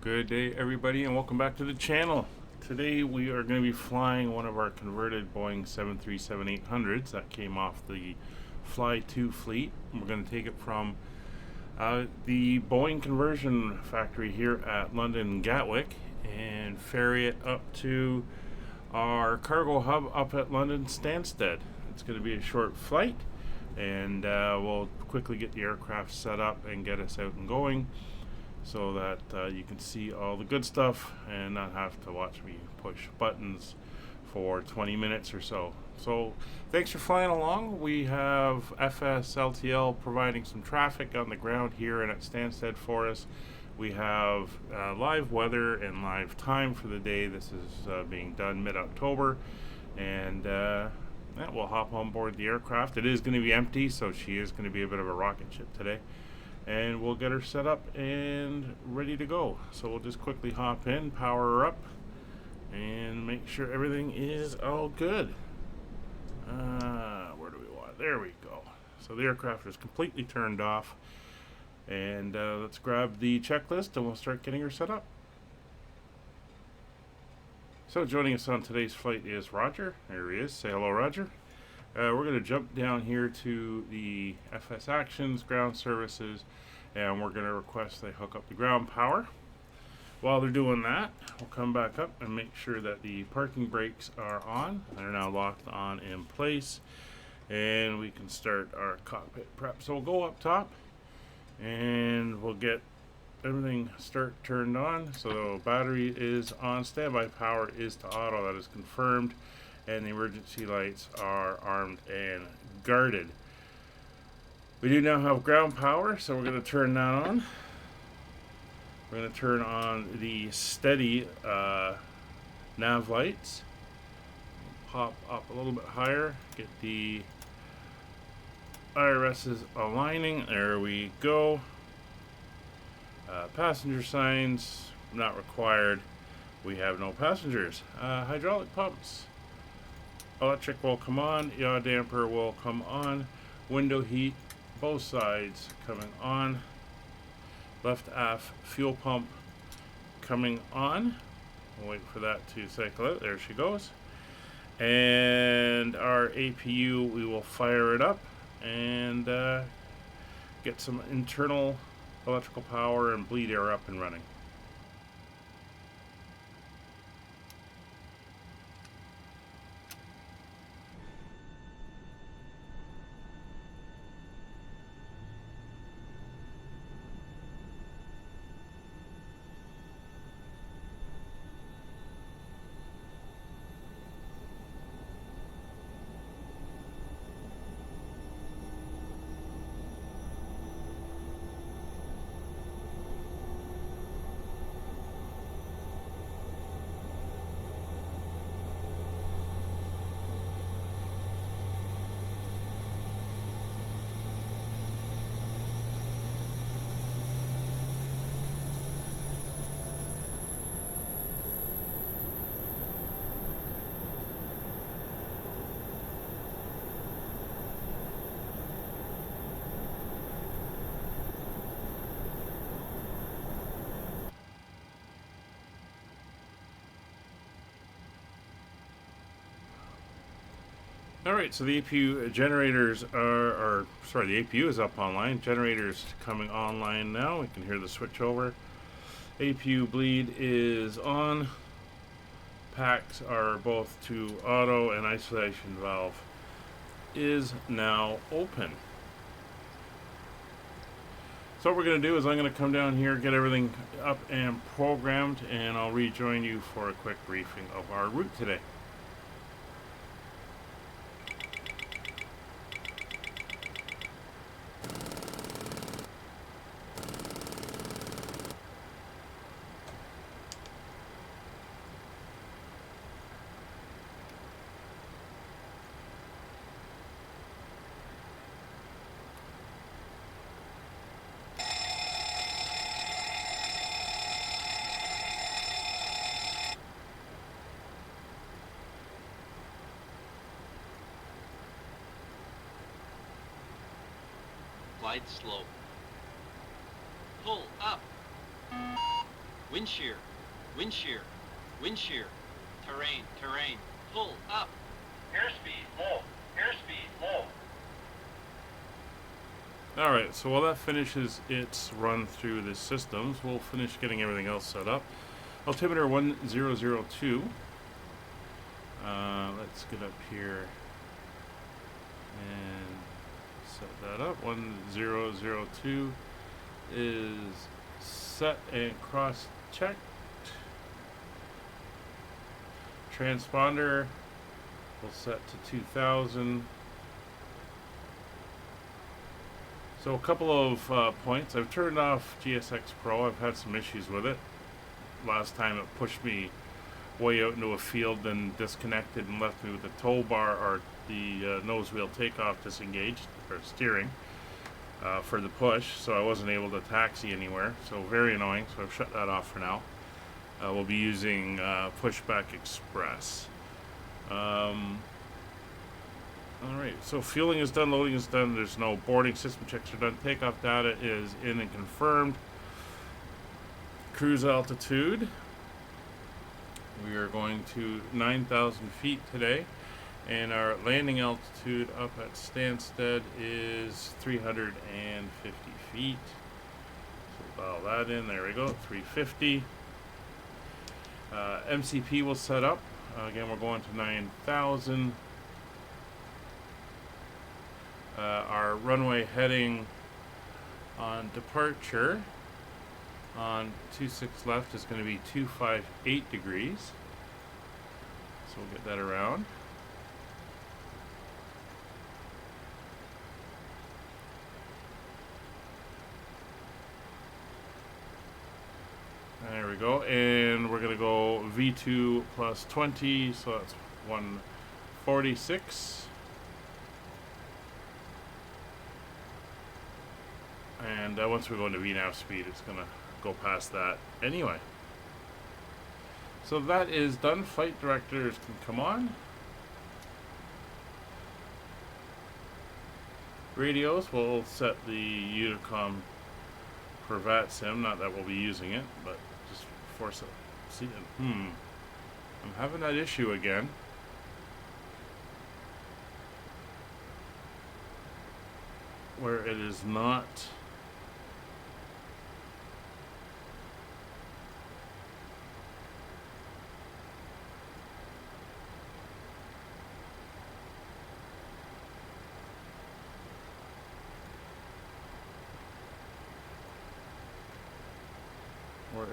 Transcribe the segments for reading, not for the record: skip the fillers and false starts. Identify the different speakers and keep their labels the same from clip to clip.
Speaker 1: Good day, everybody, and welcome back to the channel. Today we are going to be flying one of our converted Boeing 737-800s that came off the FlyUK fleet. We're going to take it from the Boeing Conversion Factory here at London Gatwick and ferry it up to our cargo hub up at London Stansted. It's going to be a short flight, and we'll quickly get the aircraft set up and get us out and going, so that you can see all the good stuff and not have to watch me push buttons for 20 minutes or so. So thanks for flying along. We have FSLTL providing some traffic on the ground here and at Stansted for us. We have live weather and live time for the day. This is being done mid-October, and we'll hop on board the aircraft. It is going to be empty, so she is going to be a bit of a rocket ship today. And we'll get her set up and ready to go. So we'll just quickly hop in, power her up, and make sure everything is all good. Where do we want? There we go. So the aircraft is completely turned off. And let's grab the checklist and we'll start getting her set up. So joining us on today's flight is Roger. There he is. Say hello, Roger. We're going to jump down here to the FS Actions, Ground Services, and we're going to request they hook up the ground power. While they're doing that, we'll come back up and make sure that the parking brakes are on. They're now locked on in place, and we can start our cockpit prep. So we'll go up top, and we'll get everything turned on. So battery is on, standby power is to auto, that is confirmed. And the emergency lights are armed and guarded. We do now have ground power, so we're going to turn that on. We're going to turn on the steady nav lights. Pop up a little bit higher, get the IRSs aligning. There we go. Passenger signs not required. We have no passengers. Hydraulic pumps. Electric will come on, yaw damper will come on, window heat, both sides coming on, left aft fuel pump coming on. We'll wait for that to cycle out. There she goes. And our APU, we will fire it up and get some internal electrical power and bleed air up and running. Alright, so the APU generators the APU is up online. Generators coming online now. We can hear the switch over. APU bleed is on. Packs are both to auto, and isolation valve is now open. So what we're going to do is I'm going to come down here, get everything up and programmed, and I'll rejoin you for a quick briefing of our route today.
Speaker 2: Glide slope. Pull up. Wind shear, wind shear, wind shear. Terrain, terrain. Pull up. Airspeed low, airspeed low.
Speaker 1: Alright, so while that finishes its run through the systems, we'll finish getting everything else set up. Altimeter 1002. Let's get up here and set that up. 1002 is set and cross-checked. Transponder we'll set to 2000. So a couple of points. I've turned off GSX Pro. I've had some issues with it. Last time it pushed me way out into a field and disconnected and left me with the tow bar or the nose wheel takeoff disengaged, or steering, for the push, so I wasn't able to taxi anywhere. So very annoying, so I've shut that off for now. We'll be using Pushback Express. Alright, so fueling is done, loading is done, there's no boarding, system checks are done, takeoff data is in and confirmed. Cruise altitude, we are going to 9,000 feet today, and our landing altitude up at Stansted is 350 feet. So dial that in, there we go, 350. MCP will set up, again we're going to 9,000. Our runway heading on departure on 26 left is going to be 258 degrees. So we'll get that around. There we go. And we're going to go V2 plus 20, so that's 146. And once we go into VNAV speed, it's going to go past that anyway. So that is done. Flight directors can come on. Radios, we'll set the Unicom for VATSIM. Not that we'll be using it, but just force it. See, I'm having that issue again. Where it is not...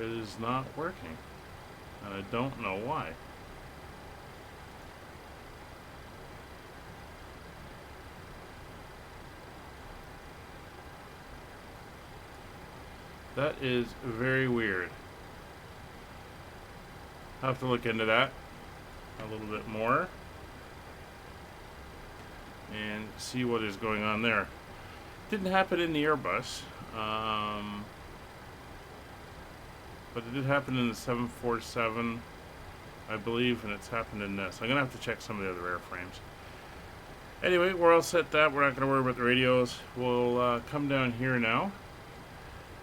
Speaker 1: It is not working, and I don't know why. That is very weird. I'll have to look into that a little bit more and see what is going on there. Didn't happen in the Airbus. But it did happen in the 747, I believe, and it's happened in this. I'm going to have to check some of the other airframes. Anyway, we're all set that. We're not going to worry about the radios. We'll come down here now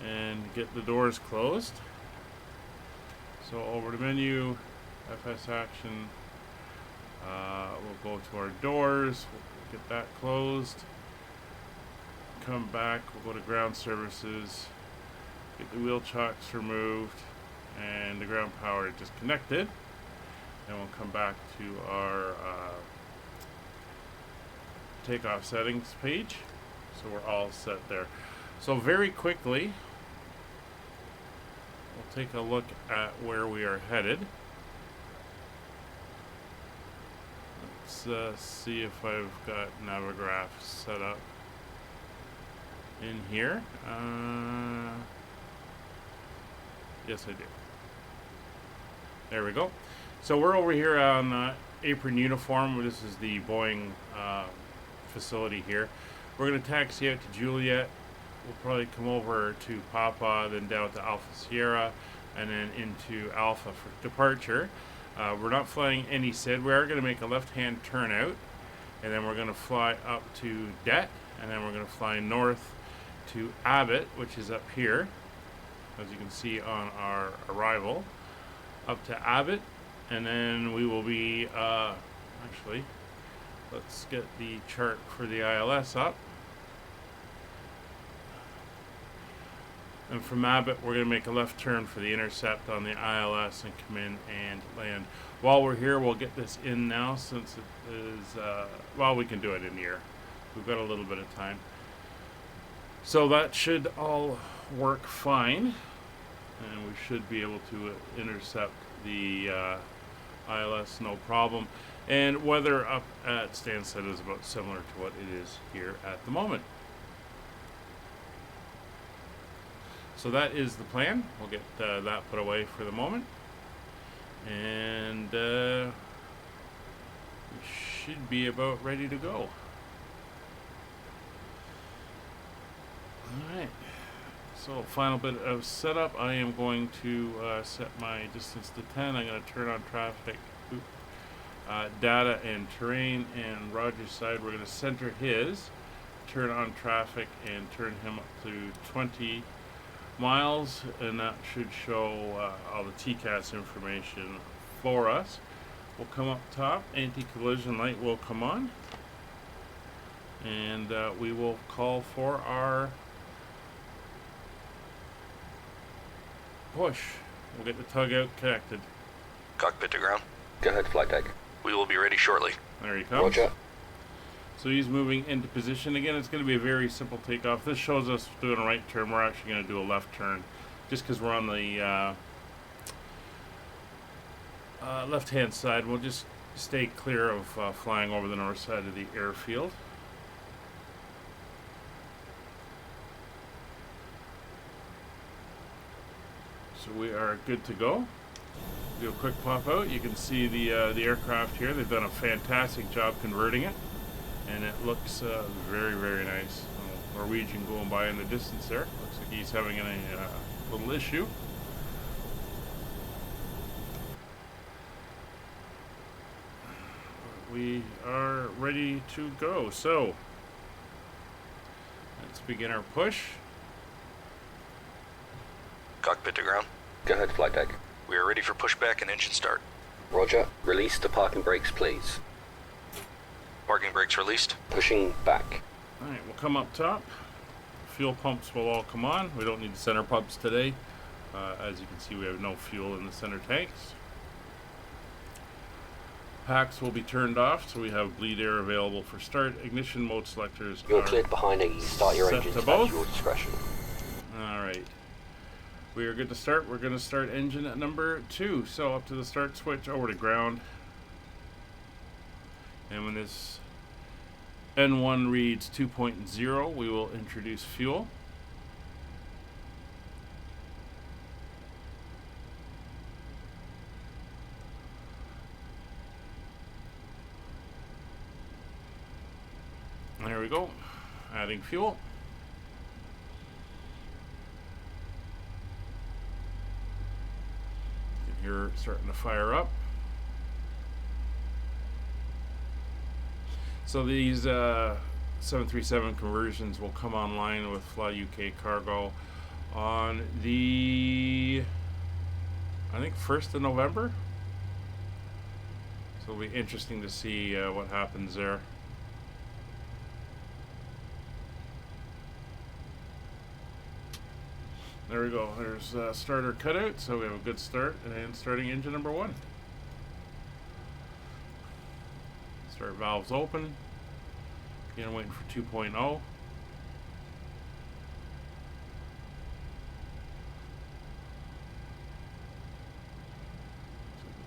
Speaker 1: and get the doors closed. So over to menu, FS action. We'll go to our doors. We'll get that closed. Come back. We'll go to ground services. Get the wheel chocks removed and the ground power disconnected. And we'll come back to our takeoff settings page. So we're all set there. So very quickly, we'll take a look at where we are headed. Let's see if I've got Navigraph set up in here. Yes, I do. There we go. So we're over here on apron uniform. This is the Boeing facility here. We're going to taxi out to Juliet. We'll probably come over to Papa, then down to Alpha Sierra, and then into Alpha for departure. We're not flying any SID. We are going to make a left-hand turn out, and then we're going to fly up to Det, and then we're going to fly north to Abbott, which is up here. as you can see on our arrival, up to Abbott, and then we will be, actually, let's get the chart for the ILS up. And from Abbott, we're going to make a left turn for the intercept on the ILS and come in and land. While we're here, we'll get this in now since it is, well, we can do it in the air. We've got a little bit of time. So that should all work fine. And we should be able to intercept the ILS no problem. And weather up at Stansted is about similar to what it is here at the moment. So that is the plan. We'll get that put away for the moment. And we should be about ready to go. Alright. So final bit of setup. I am going to set my distance to 10. I'm going to turn on traffic, data and terrain, and Roger's side we're going to center his, turn on traffic and turn him up to 20 miles, and that should show all the TCAS information for us. We'll come up top, anti-collision light will come on, and we will call for our push. We'll get the tug out connected.
Speaker 3: Cockpit to ground.
Speaker 4: Go ahead, flight deck.
Speaker 3: We will be ready shortly.
Speaker 1: There he comes.
Speaker 4: Roger.
Speaker 1: So he's moving into position. Again, it's going to be a very simple takeoff. This shows us doing a right turn. We're actually going to do a left turn just because we're on the left-hand side. We'll just stay clear of flying over the north side of the airfield. So we are good to go. Do a quick pop out. You can see the aircraft here. They've done a fantastic job converting it. And it looks very, very nice. Norwegian going by in the distance there. Looks like he's having a little issue. We are ready to go. So, let's begin our push.
Speaker 3: Cockpit to ground.
Speaker 4: Go ahead, flight deck.
Speaker 3: We are ready for pushback and engine start.
Speaker 4: Roger. Release the parking brakes, please.
Speaker 3: Parking brakes released.
Speaker 4: Pushing back.
Speaker 1: Alright, we'll come up top. Fuel pumps will all come on. We don't need the center pumps today. As you can see, we have no fuel in the center tanks. Packs will be turned off, so we have bleed air available for start. Ignition mode selectors
Speaker 4: You're
Speaker 1: are
Speaker 4: cleared behind A. Start your
Speaker 1: set
Speaker 4: engines
Speaker 1: to
Speaker 4: at
Speaker 1: both.
Speaker 4: your discretion.
Speaker 1: Alright. We are good to start. We're going to start engine at number 2. So up to the start switch, over to ground. And when this N1 reads 2.0, we will introduce fuel. There we go. Adding fuel. You're starting to fire up. So these 737 conversions will come online with FlyUK Cargo on the, I think, 1st of November. So it'll be interesting to see what happens there. There we go. There's starter cutout, so we have a good start, and starting engine number 1. Start valves open. Again, waiting for 2.0.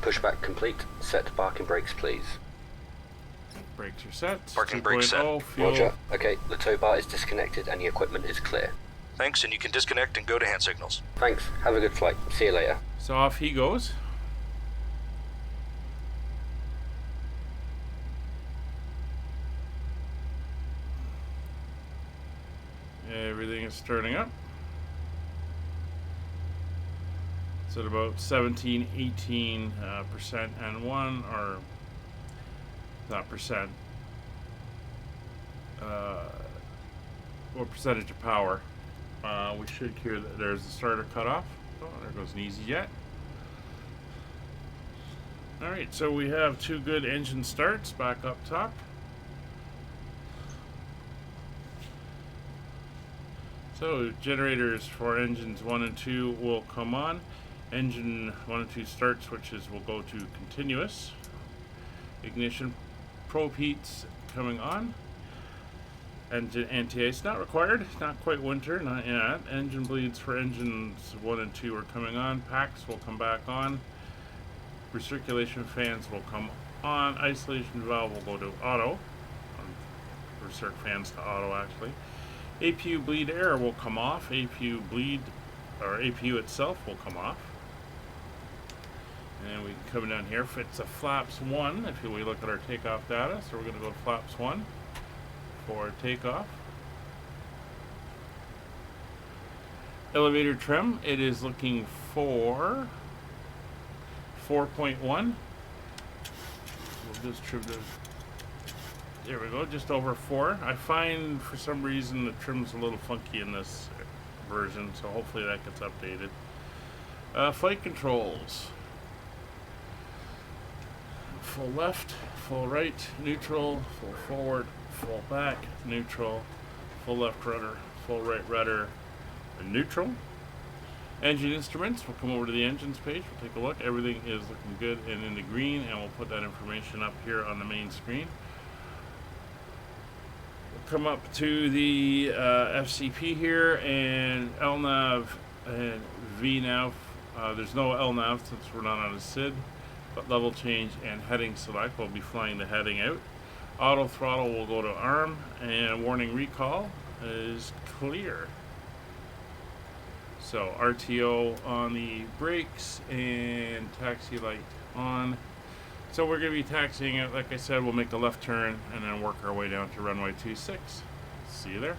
Speaker 4: Pushback complete. Set parking brakes, please.
Speaker 1: Brakes are set.
Speaker 3: Parking brakes set.
Speaker 1: 2.0, fuel.
Speaker 4: Roger. Okay, the tow bar is disconnected and the equipment is clear.
Speaker 3: Thanks, and you can disconnect and go to hand signals.
Speaker 4: Thanks. Have a good flight. See you later.
Speaker 1: So off he goes. Everything is starting up. It's at about 17, 18% N1, or not percent. What percentage of power? We should hear that there's the starter cut off. Oh, there goes an EasyJet. Alright, so we have two good engine starts back up top. So generators for engines 1 and 2 will come on. Engine 1 and 2 start switches will go to continuous. Ignition probe heats coming on. Engine anti-ice not required. Not quite winter, not yet. Engine bleeds for engines 1 and 2 are coming on. Packs will come back on. Recirculation fans will come on. Isolation valve will go to auto. Recirc fans to auto actually. APU bleed air will come off. APU bleed, or APU itself will come off. And we can come down here. If it's a flaps 1, if we look at our takeoff data, so we're going to go to flaps 1 for takeoff. Elevator trim, it is looking for 4.1. We'll just trim the. There we go, just over 4. I find for some reason the trim's a little funky in this version, so hopefully that gets updated. Flight controls. Full left, full right, neutral, full forward, full back, neutral, full left rudder, full right rudder, and neutral. Engine instruments, we'll come over to the engines page, we'll take a look. Everything is looking good and in the green, and we'll put that information up here on the main screen. Come up to the FCP here, and LNAV and VNAV. There's no LNAV since we're not on a SID, but level change and heading select. We'll be flying the heading out. Auto throttle will go to arm, and warning recall is clear. So RTO on the brakes and taxi light on. So we're going to be taxiing it. Like I said, we'll make a left turn and then work our way down to runway 26. See you there.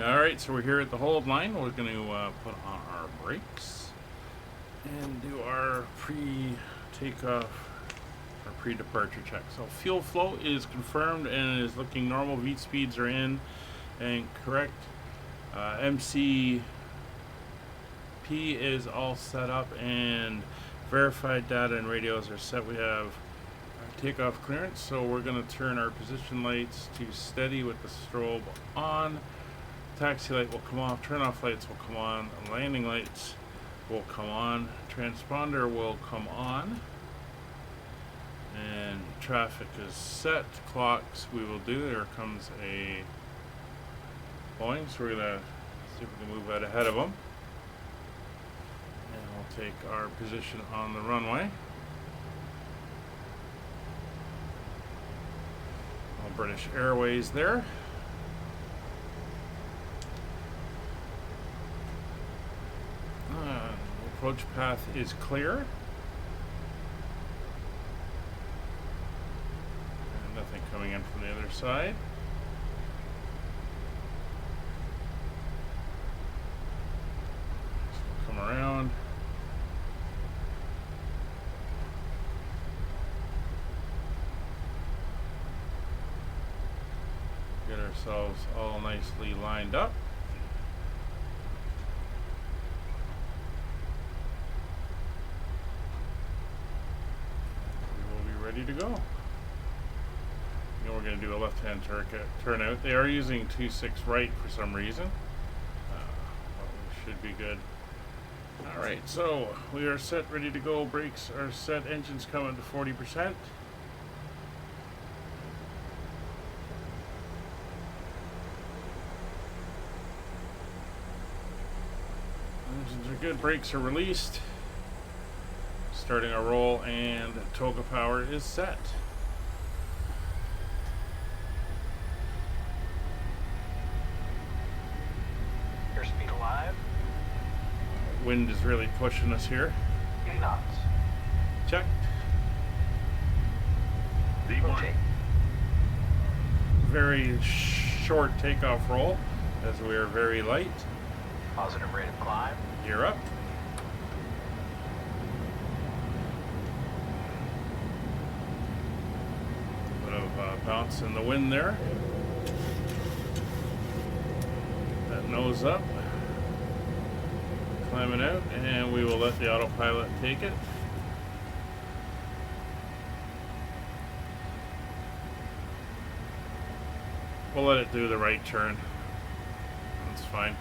Speaker 1: Alright, so we're here at the hold line. We're going to put on our brakes and do our pre-takeoff, our pre-departure check. So fuel flow is confirmed and is looking normal. V speeds are in and correct. MCP is all set up and verified data and radios are set. We have takeoff clearance, so we're going to turn our position lights to steady with the strobe on. Taxi light will come off, turn off lights will come on, landing lights will come on, transponder will come on, and traffic is set. Clocks we will do. There comes a Boeing, so we're gonna see if we can move right ahead of them, and we'll take our position on the runway. All British Airways there. Approach path is clear. And nothing coming in from the other side. So we'll come around. Get ourselves all nicely lined up. Ready to go. We're going to do a left-hand turnout. They are using 26 right for some reason. be good. Alright, so we are set, ready to go. Brakes are set, engines coming to 40%. Engines are good, brakes are released. Starting our roll, and toga power is set.
Speaker 2: Airspeed alive.
Speaker 1: Wind is really pushing us here.
Speaker 2: 8 knots.
Speaker 1: Checked.
Speaker 2: V1.
Speaker 1: Very short takeoff roll, as we are very light.
Speaker 2: Positive rate of climb.
Speaker 1: Gear up. Bit of bounce in the wind there. That nose up. Climbing out, and we will let the autopilot take it. We'll let it do the right turn. That's fine.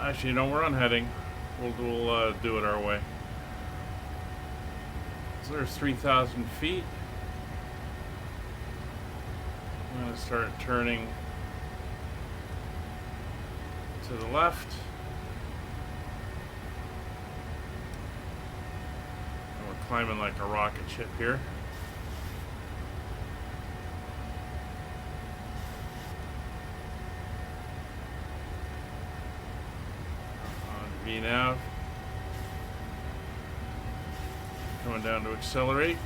Speaker 1: Actually, no, we're on heading. We'll do it our way. So there's 3,000 feet. I'm going to start turning to the left. And we're climbing like a rocket ship here. On VNav. Coming down to accelerate.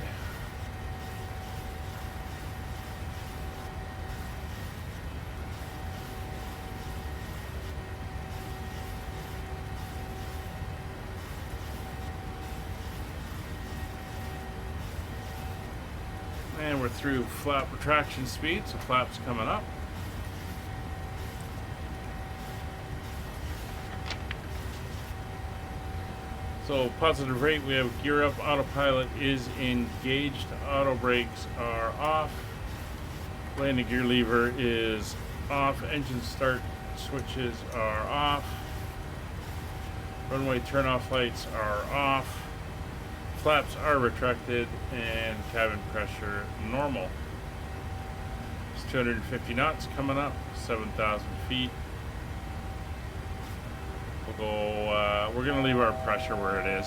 Speaker 1: And we're through flap retraction speed, so flaps coming up. So positive rate, we have gear up, autopilot is engaged, auto brakes are off, landing gear lever is off, engine start switches are off, runway turn-off lights are off, flaps are retracted, and cabin pressure normal. It's 250 knots coming up, 7,000 feet. We'll go, we're going to leave our pressure where it is.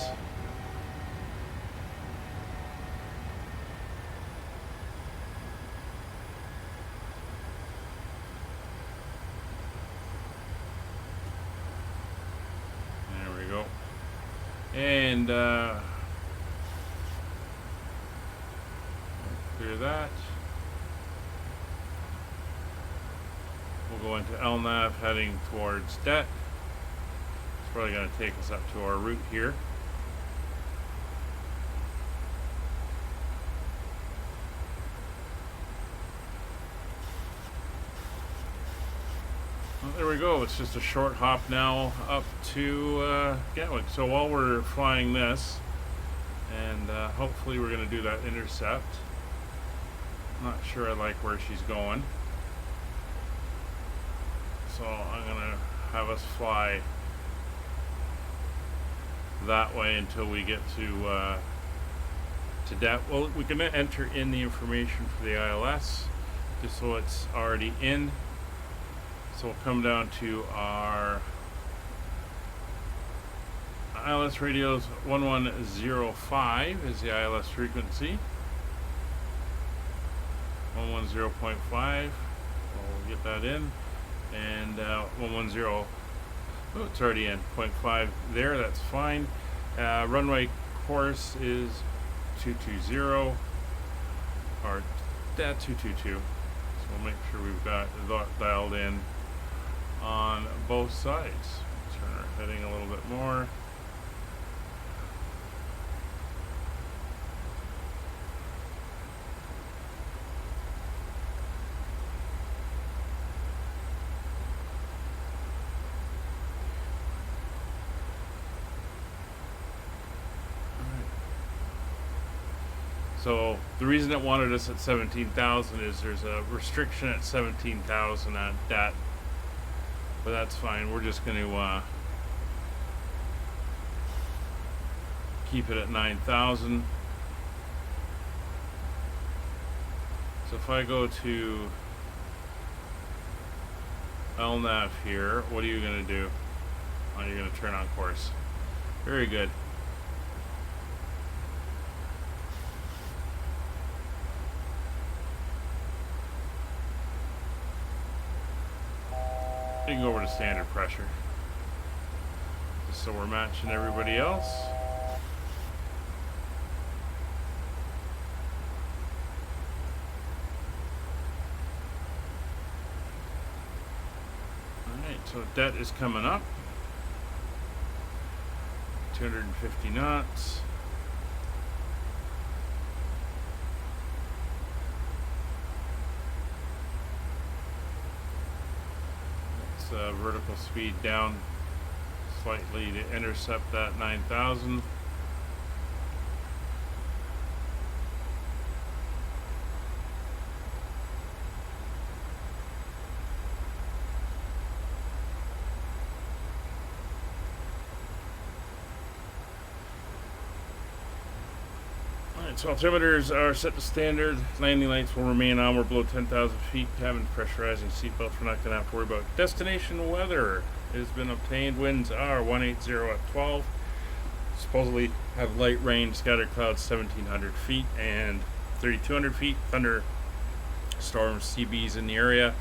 Speaker 1: There we go. And, clear that. We'll go into LNAV heading towards det. It's probably going to take us up to our route here. Well, there we go. It's just a short hop now up to Gatwick. So while we're flying this, and hopefully we're going to do that intercept. Not sure I like where she's going. So I'm going to have us fly that way until we get to that. Well, we can enter in the information for the ILS just so it's already in. So we'll come down to our ILS radios. 1105 is the ILS frequency. 110.5. We'll get that in. And 110. Oh, it's already in 0.5 there. That's fine. Runway course is 220 or 222. So we'll make sure we've got that dialed in on both sides. Turn our heading a little bit more. So the reason it wanted us at 17,000 is there's a restriction at 17,000 at that but that's fine. We're just going to keep it at 9,000. So if I go to LNAV here, what are you going to do? Oh, you're going to turn on course. Very good. You can go over to standard pressure, just so we're matching everybody else. Alright, so debt is coming up. 250 knots. Vertical speed down slightly to intercept that 9,000. Alright, so altimeters are set to standard. Landing lights will remain on. We're below 10,000 feet. Cabin pressurizing, seatbelts. We're not going to have to worry about. Destination weather has been obtained. Winds are 180 at 12. Supposedly have light rain, scattered clouds 1,700 feet and 3,200 feet. Thunder storms, CBs in the area.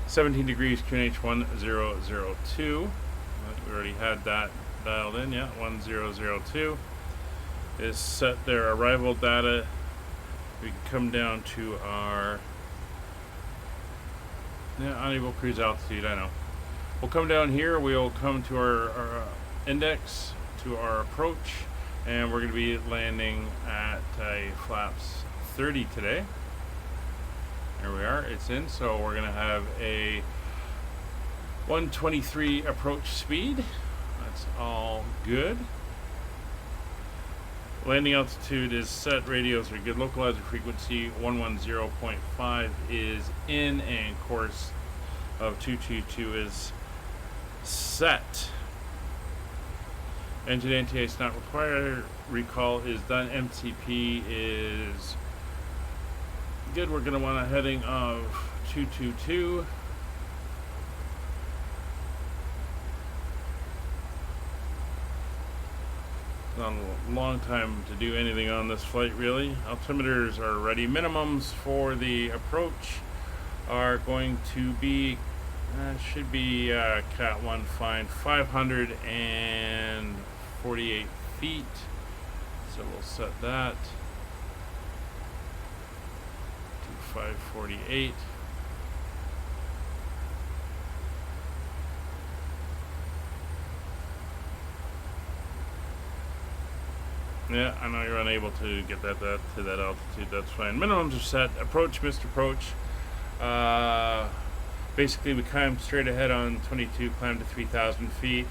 Speaker 1: 17 degrees, QNH 1002. We already had that dialed in, yeah, 1002. Is set their arrival data. We can come down to our unable cruise altitude. I know. We'll come down here. We'll come to our index to our approach, and we're going to be landing at flaps 30 today. There we are. It's in. So we're going to have a 123 approach speed. That's all good. Landing altitude is set, radios are good. Localizer frequency 110.5 is in, and course of 222 is set. Engine anti-ice not required. Recall is done. MCP is good. We're going to want a heading of 222. Not a long time to do anything on this flight, really. Altimeters are ready. Minimums for the approach are going to be should be Cat 1 fine, 548 feet. So we'll set that to 548. Yeah, I know you're unable to get that to that altitude. That's fine. Minimums are set. Approach, missed approach. Basically, we climb straight ahead on 22, climb to 3,000 feet,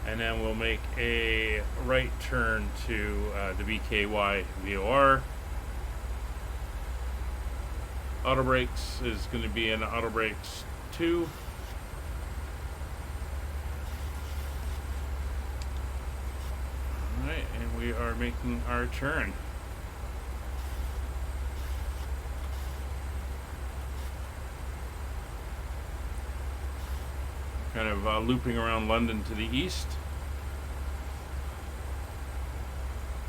Speaker 1: and then we'll make a right turn to the BKY VOR. Auto brakes is going to be an auto brakes 2. Alright, and we are making our turn. Kind of looping around London to the east.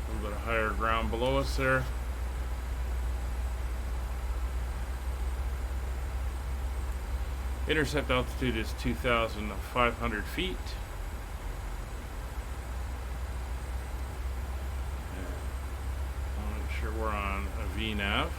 Speaker 1: A little bit of higher ground below us there. Intercept altitude is 2,500 feet. We're on a VNAV.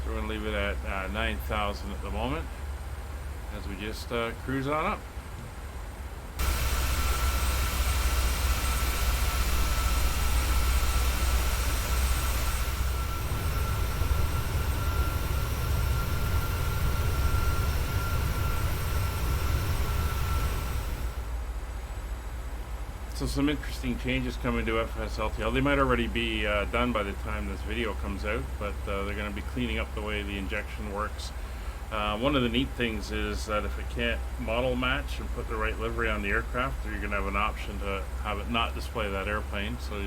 Speaker 1: So we're going to leave it at 9,000 at the moment as we just cruise on up. So some interesting changes coming to FSLTL. They might already be done by the time this video comes out, but they're going to be cleaning up the way the injection works. One of the neat things is that if it can't model match and put the right livery on the aircraft, you're going to have an option to have it not display that airplane. So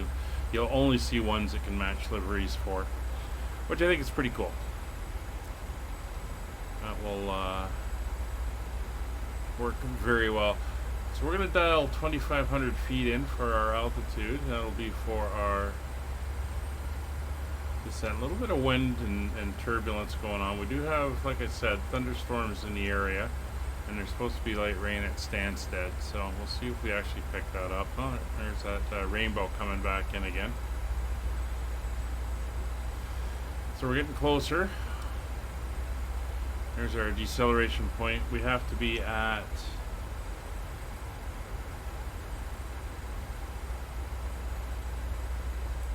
Speaker 1: you'll only see ones that can match liveries for, which I think is pretty cool. That will work very well. So we're going to dial 2,500 feet in for our altitude. That'll be for our descent. A little bit of wind and turbulence going on. We do have, like I said, thunderstorms in the area, and there's supposed to be light rain at Stansted. So we'll see if we actually pick that up. Oh, there's that rainbow coming back in again. So we're getting closer. There's our deceleration point. We have to be at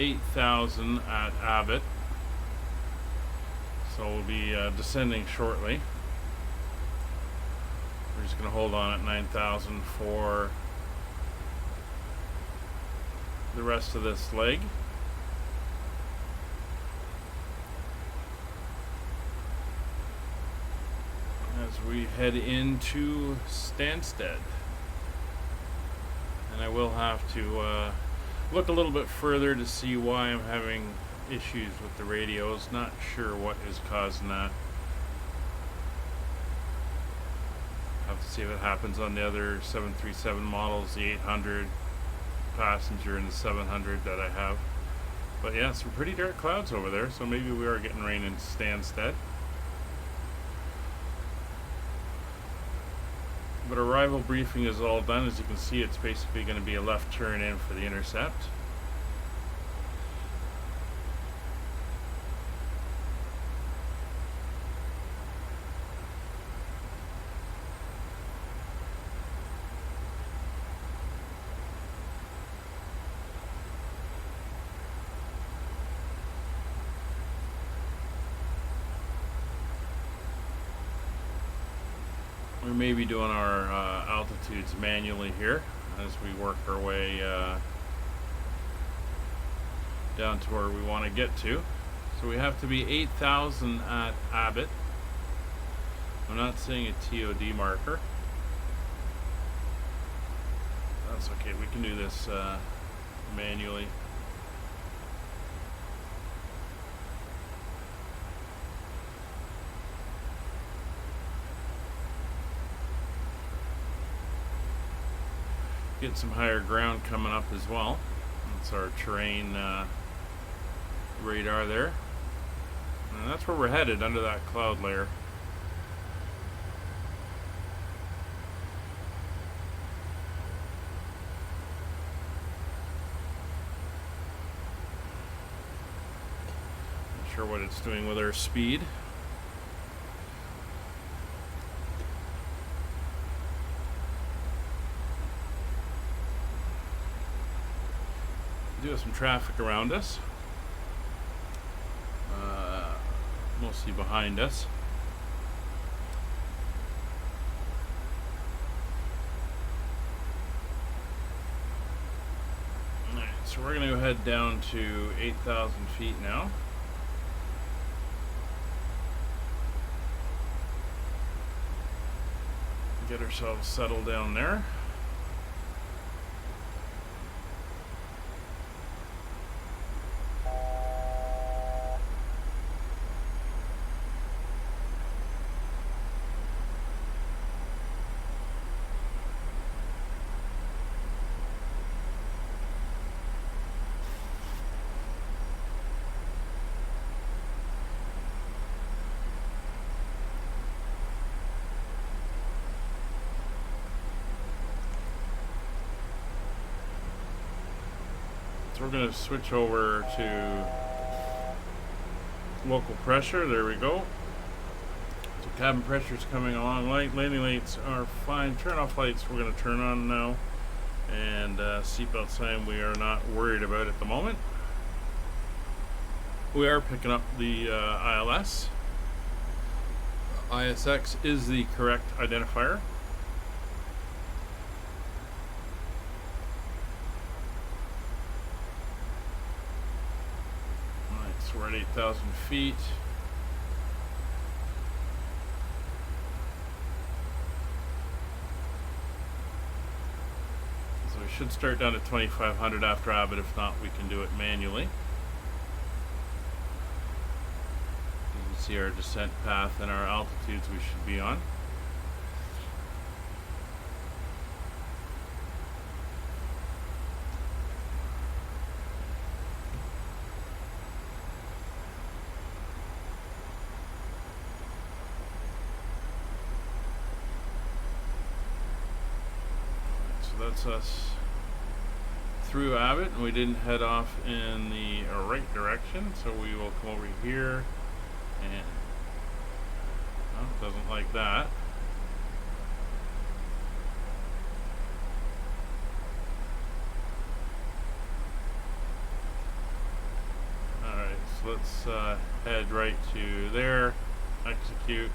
Speaker 1: 8,000 at Abbott, so we'll be descending shortly. We're just going to hold on at 9,000 for the rest of this leg. As we head into Stansted, and I will have to look a little bit further to see why I'm having issues with the radios. Not sure what is causing that. Have to see if it happens on the other 737 models, the 800 passenger and the 700 that I have. But yeah, some pretty dark clouds over there, so maybe we are getting rain in Stansted. But arrival briefing is all done. As you can see, it's basically going to be a left turn in for the intercept. We may be doing our altitudes manually here as we work our way down to where we want to get to. So we have to be 8,000 at Abbott. I'm not seeing a TOD marker. That's okay, we can do this manually. Get some higher ground coming up as well. That's our terrain radar there. And that's where we're headed, under that cloud layer. Not sure what it's doing with our speed. Do have some traffic around us, mostly behind us. Alright, so we're going to head down to 8,000 feet now. Get ourselves settled down there. So we're going to switch over to local pressure. There we go. So cabin pressure is coming along light. Landing lights are fine. Turn off lights we're going to turn on now. And seatbelt sign we are not worried about at the moment. We are picking up the ILS. ISX is the correct identifier. 8,000 feet. So we should start down at 2,500 after Abbott. If not, we can do it manually. You can see our descent path and our altitudes we should be on. That's us through Abbott, and we didn't head off in the right direction, so we will come over here and doesn't like that. Alright, so let's head right to there, execute.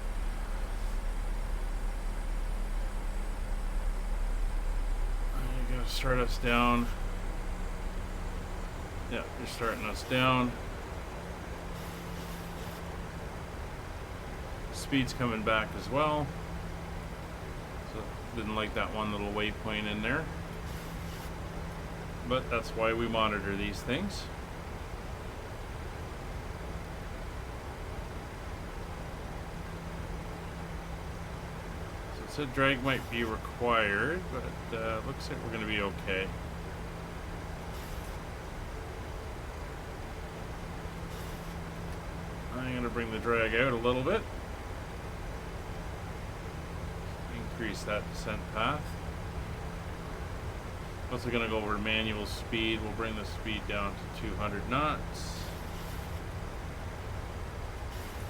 Speaker 1: Start us down. Yeah, you're starting us down. Speed's coming back as well. So didn't like that one little waypoint in there. But that's why we monitor these things. So drag might be required, but looks like we're going to be okay. I'm going to bring the drag out a little bit. Increase that descent path. Also going to go over to manual speed. We'll bring the speed down to 200 knots.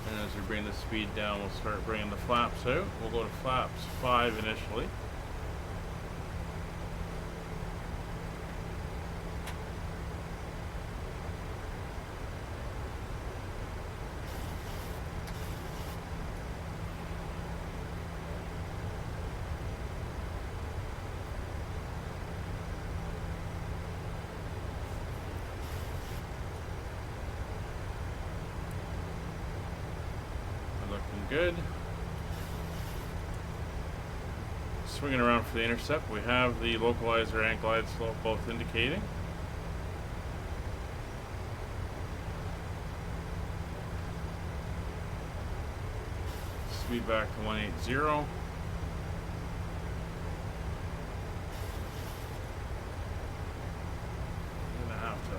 Speaker 1: And as we bring the speed down, we'll start bringing the flaps out. We'll go to flaps 5 initially. Good. Swinging around for the intercept, we have the localizer and glide slope both indicating. Speed back to 180. I'm gonna have to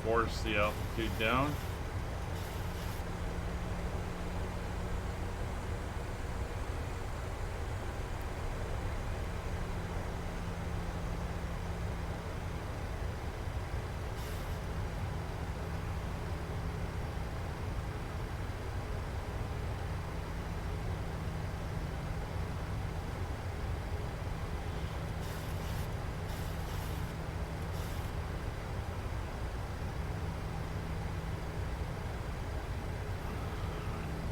Speaker 1: force the altitude down.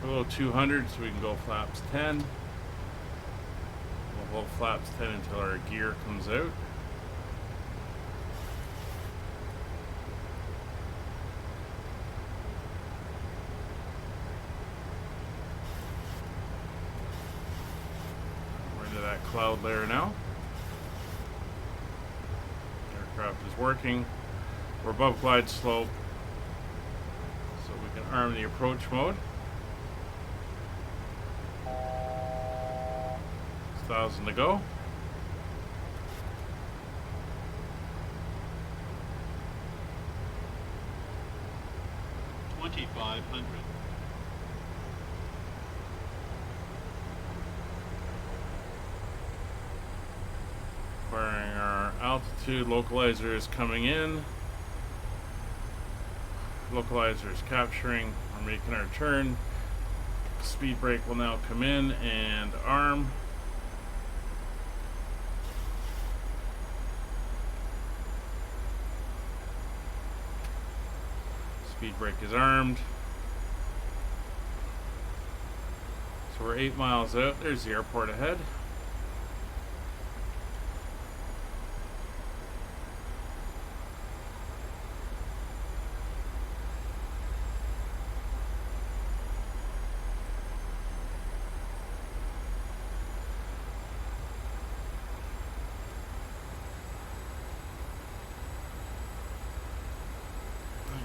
Speaker 1: Below 200, so we can go flaps 10. We'll hold flaps 10 until our gear comes out. We're into that cloud layer now. Aircraft is working. We're above glide slope, so we can arm the approach mode. 1,000 to go.
Speaker 2: $2,500.
Speaker 1: Acquiring our altitude, localizer is coming in. Localizer is capturing. We're making our turn. Speed brake will now come in and arm. Speed brake is armed. So we're 8 miles out. There's the airport ahead.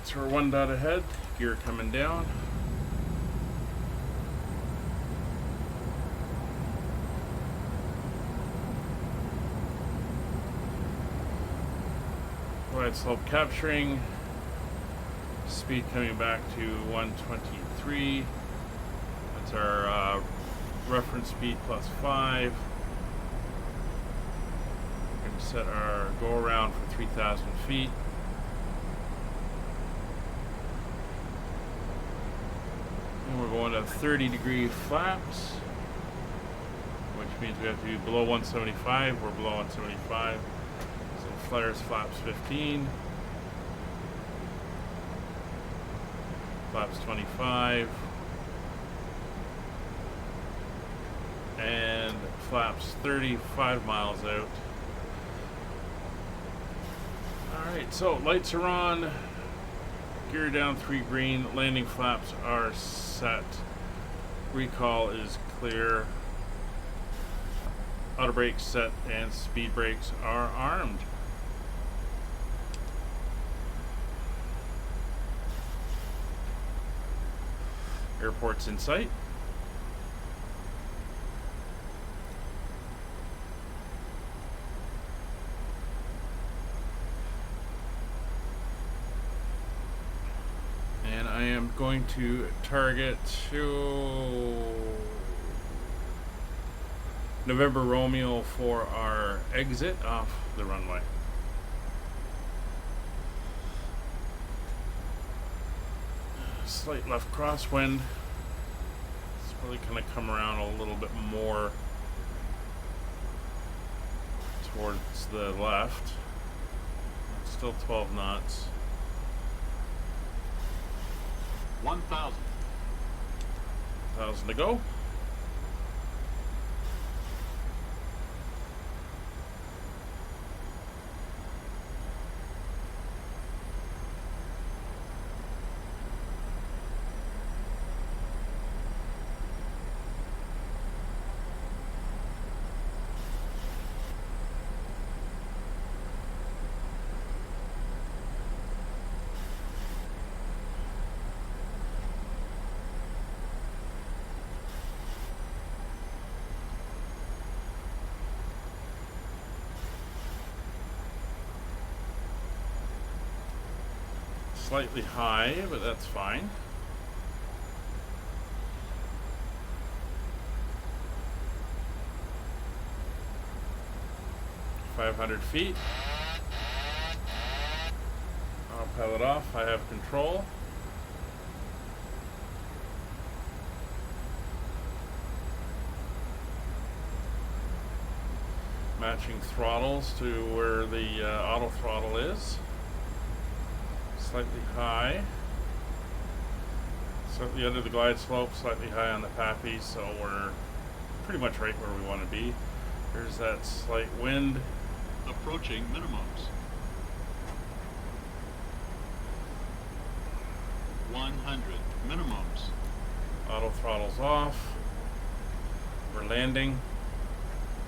Speaker 1: So we're 1 dot ahead, gear coming down. Glide slope capturing. Speed coming back to 123. That's our reference speed plus 5. We're going to set our go around for 3,000 feet. And we're going to 30-degree flaps, which means we have to be below 175. We're below 175. So flares flaps 15. Flaps 25. And flaps 35 miles out. Alright, so lights are on. Gear down 3 green. Landing flaps are set. Recall is clear. Auto brakes set and speed brakes are armed. Airport's in sight. And I am going to target to November Romeo for our exit off the runway. Slight left crosswind. It's probably going to come around a little bit more towards the left. Still 12 knots.
Speaker 2: 1,000.
Speaker 1: 1,000 to go. Slightly high, but that's fine. "500 feet. I'll pilot off. I have control. Matching throttles to where the auto throttle is. Slightly high. Slightly under the glide slope, slightly high on the PAPI, so we're pretty much right where we want to be. There's that slight wind.
Speaker 2: Approaching minimums. 100 minimums.
Speaker 1: Auto throttle's off. We're landing.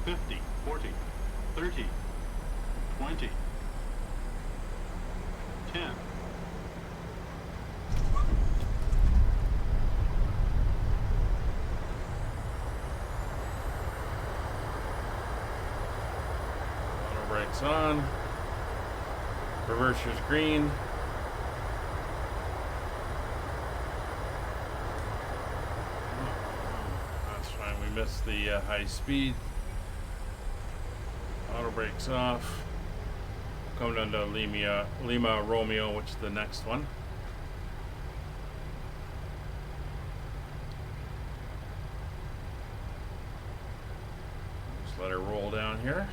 Speaker 2: 50, 40, 30, 20, 10.
Speaker 1: Auto brakes on. Reverser's green. That's fine. We missed the high speed. Auto brakes off. Coming down to Lima Romeo, which is the next one. Just let her roll down here.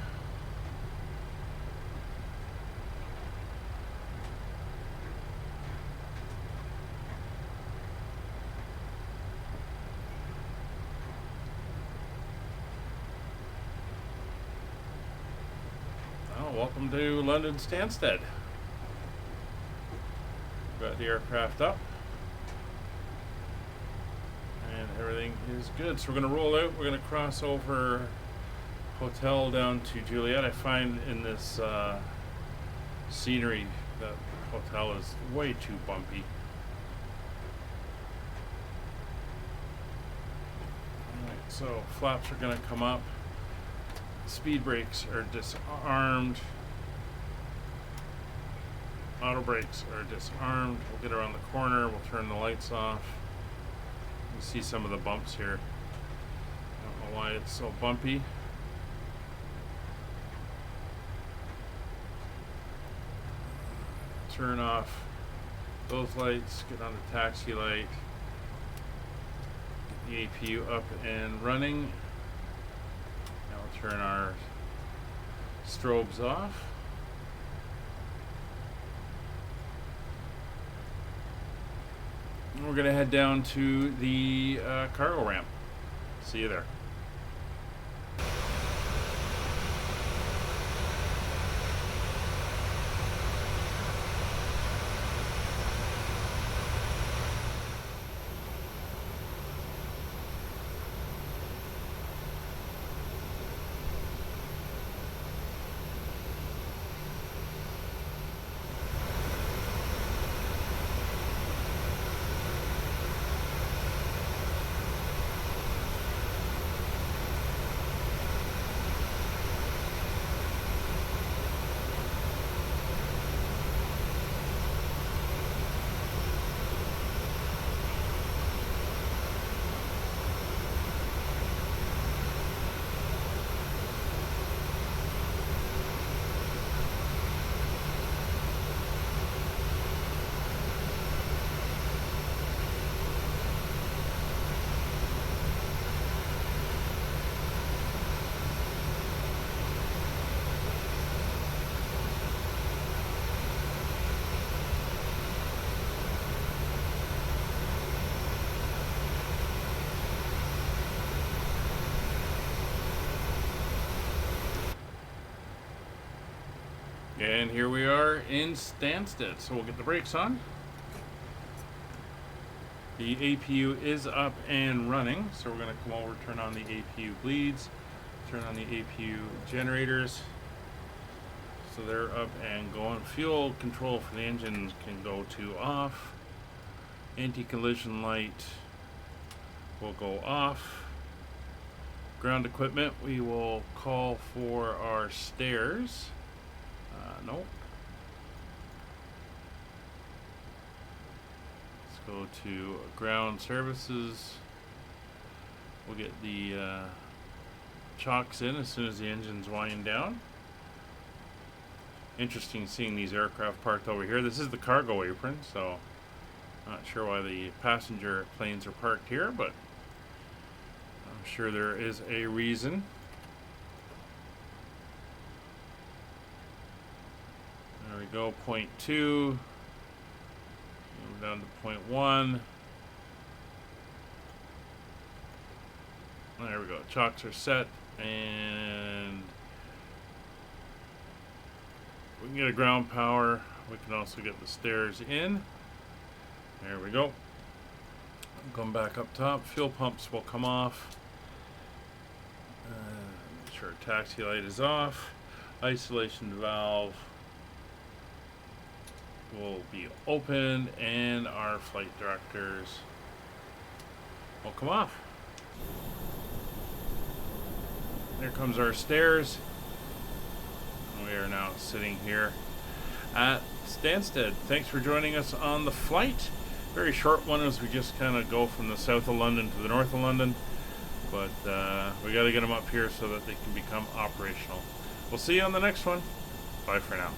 Speaker 1: Welcome to London Stansted. Got the aircraft up and everything is good. So we're going to roll out. We're going to cross over hotel down to Juliet. I find in this scenery that hotel is way too bumpy. Alright, so flaps are going to come up. Speed brakes are disarmed. Auto brakes are disarmed. We'll get around the corner. We'll turn the lights off. You see some of the bumps here. I don't know why it's so bumpy. Turn off those lights. Get on the taxi light. Get the APU up and running. Now we'll turn our strobes off. And we're going to head down to the cargo ramp. See you there. And here we are in Stansted. So we'll get the brakes on. The APU is up and running. So we're going to come over, turn on the APU bleeds, turn on the APU generators. So they're up and going. Fuel control for the engine can go to off. Anti-collision light will go off. Ground equipment, we will call for our stairs. Nope. Let's go to ground services. We'll get the chocks in as soon as the engine's winding down. Interesting seeing these aircraft parked over here. This is the cargo apron, so not sure why the passenger planes are parked here, but I'm sure there is a reason. There we go, point 2. Move down to point 1. There we go. Chocks are set, and we can get a ground power. We can also get the stairs in. There we go. Come back up top. Fuel pumps will come off. Make sure taxi light is off. Isolation valve will be open, and our flight directors will come off. There comes our stairs. We are now sitting here at Stansted. Thanks for joining us on the flight. Very short one as we just kind of go from the south of London to the north of London, but we got to get them up here so that they can become operational. We'll see you on the next one. Bye for now.